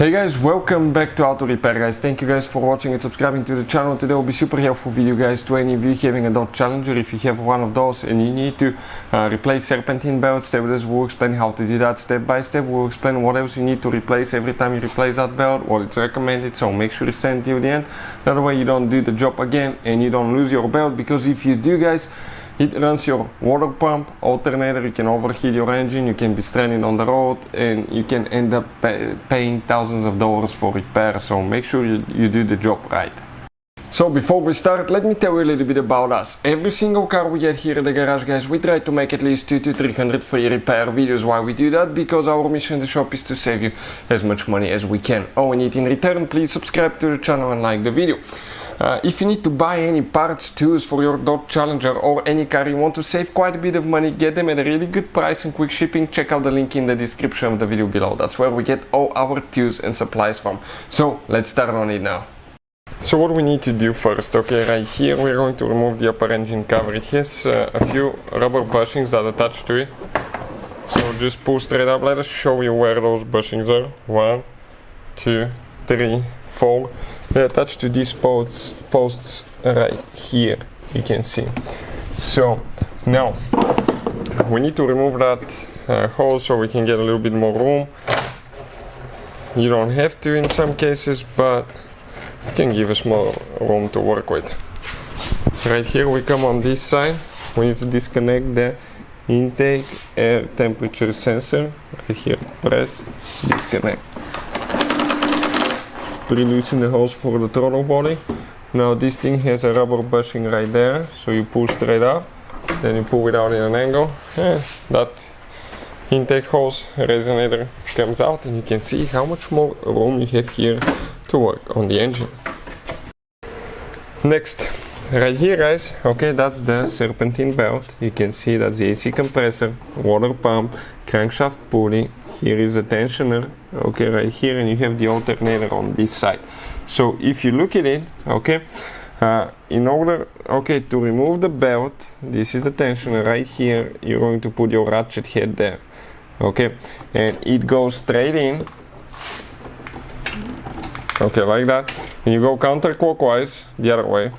Hey guys, welcome back to Auto Repair guys. Thank you guys for watching and subscribing to the channel. Today will be super helpful video guys to any of you having a Dodge Challenger. If you have one of those and you need to replace serpentine belts, stay with us. We'll explain how to do that step by step. We'll explain what else you need to replace every time you replace that belt, what it's recommended, so make sure to stay until the end. That way you don't do the job again and you don't lose your belt, because if you do guys, it runs your water pump, alternator, you can overheat your engine, you can be stranded on the road, and you can end up paying thousands of dollars for repair, so make sure you do the job right. So before we start, let me tell you a little bit about us. Every single car we get here at the garage guys, we try to make at least 200 to 300 free repair videos. Why we do that? Because our mission in the shop is to save you as much money as we can. All we need in return, please subscribe to the channel and like the video. If you need to buy any parts, tools for your Dodge Challenger or any car, you want to save quite a bit of money, get them at a really good price and quick shipping, check out the link in the description of the video below. That's where we get all our tools and supplies from. So let's start on it now. So what we need to do first, okay, right here we're going to remove the upper engine cover. It has a few rubber bushings that attach to it. So just pull straight up. Let us show you where those bushings are. 1, 2, 3, 4. They attach to these posts right here, you can see. So now we need to remove that hole so we can get a little bit more room. You don't have to in some cases, but it can give us more room to work with. Right here we come on this side. We need to disconnect the intake air temperature sensor. Right here, press, disconnect. Loosen the hose for the throttle body. Now this thing has a rubber bushing right there, so you pull straight up, then you pull it out in an angle, and that intake hose resonator comes out, and you can see how much more room you have here to work on the engine. Next, right here guys, okay, that's the serpentine belt. You can see that's the AC compressor, water pump, crankshaft pulley. Here is the tensioner, okay, right here, and you have the alternator on this side. So if you look at it, okay, in order, okay, to remove the belt, this is the tensioner right here. You're going to put your ratchet head there, okay, and it goes straight in, okay, like that. And you go counterclockwise the other way.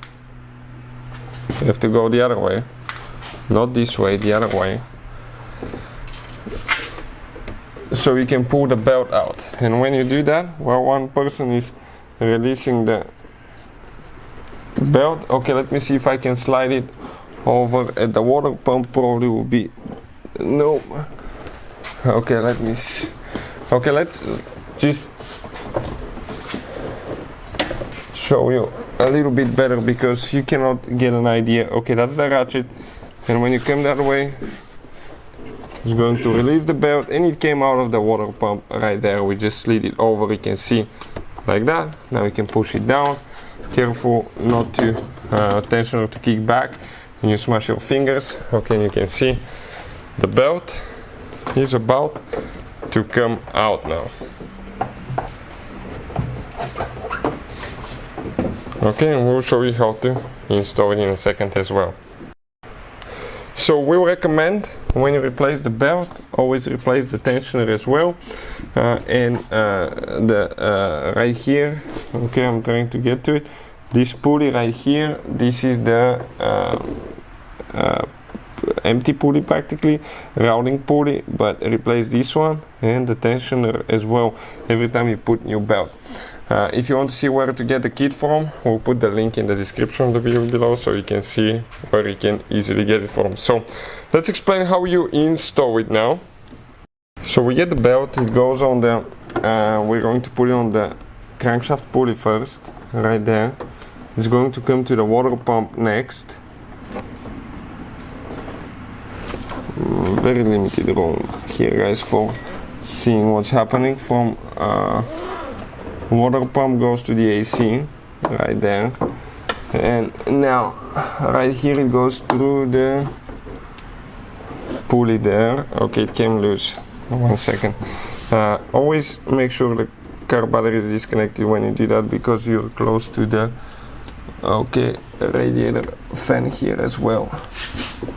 You have to go the other way, not this way, the other way. So you can pull the belt out, and when you do that, while one person is releasing the belt, okay, let me see if I can slide it over at the water pump. Probably will be no. Okay, let me see. Okay, let's just show you a little bit better, because you cannot get an idea. Okay, that's the ratchet, and when you come that way, it's going to release the belt, and it came out of the water pump right there. We just slid it over, you can see, like that. Now you can push it down. Careful not to tensioner to kick back and you smash your fingers. Okay, you can see the belt is about to come out now. Okay, and we'll show you how to install it in a second as well. So we recommend, when you replace the belt, always replace the tensioner as well. And right here, okay, I'm trying to get to it. This pulley right here, this is the empty pulley, practically routing pulley, but replace this one and the tensioner as well every time you put new belt. If you want to see where to get the kit from, we'll put the link in the description of the video below, so you can see where you can easily get it from. So let's explain how you install it now. So we get the belt, it goes on the, we're going to put it on the crankshaft pulley first, right there. It's going to come to the water pump next. Very limited room here guys for seeing what's happening. From water pump goes to the AC right there, and now right here it goes through the pulley there. Okay, it came loose. 1 second. Always make sure the car battery is disconnected when you do that, because you're close to the radiator fan here as well.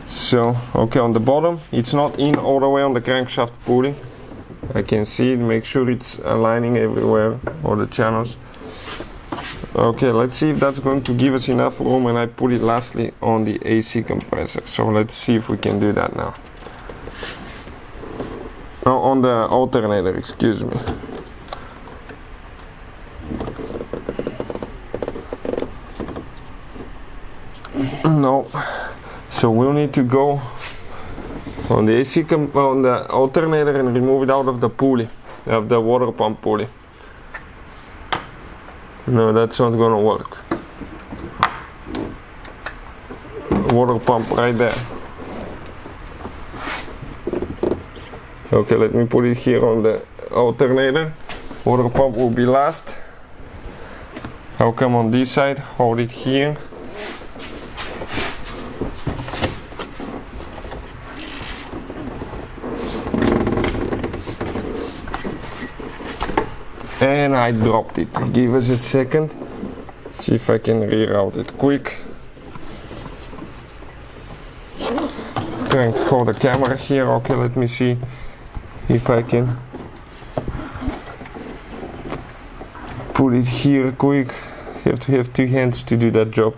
So okay, on the bottom it's not in all the way on the crankshaft pulley. I can see it, make sure it's aligning everywhere, all the channels. Okay, let's see if that's going to give us enough room, and I put it lastly on the AC compressor. So let's see if we can do that now. Oh, on the alternator, excuse me. No, so we'll need to go on the on the alternator and remove it out of the pulley, of the water pump pulley. No, that's not gonna work. Water pump right there. Okay, let me put it here on the alternator. Water pump will be last. I'll come on this side, hold it here. And I dropped it. Give us a second. See if I can reroute it quick. Trying to hold the camera here. Okay, let me see if I can put it here quick. You have to have two hands to do that job.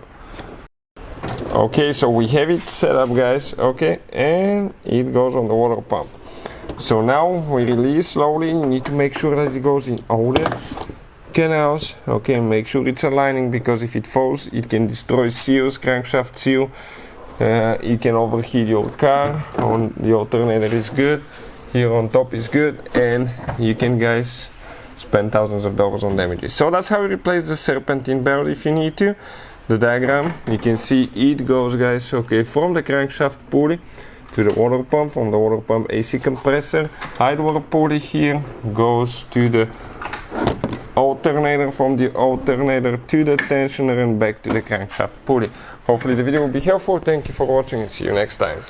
Okay, so we have it set up, guys. Okay, and it goes on the water pump. So now we release slowly. You need to make sure that it goes in all the canals. Okay, make sure it's aligning, because if it falls, it can destroy seals, crankshaft seal. It can overheat your car. On the alternator is good. Here on top is good, and you can, guys, spend thousands of dollars on damages. So that's how you replace the serpentine belt if you need to. The diagram, you can see it goes, guys, okay, from the crankshaft pulley to the water pump, from the water pump AC compressor, hide water pulley here, goes to the alternator, from the alternator to the tensioner and back to the crankshaft pulley. Hopefully the video will be helpful. Thank you for watching and see you next time.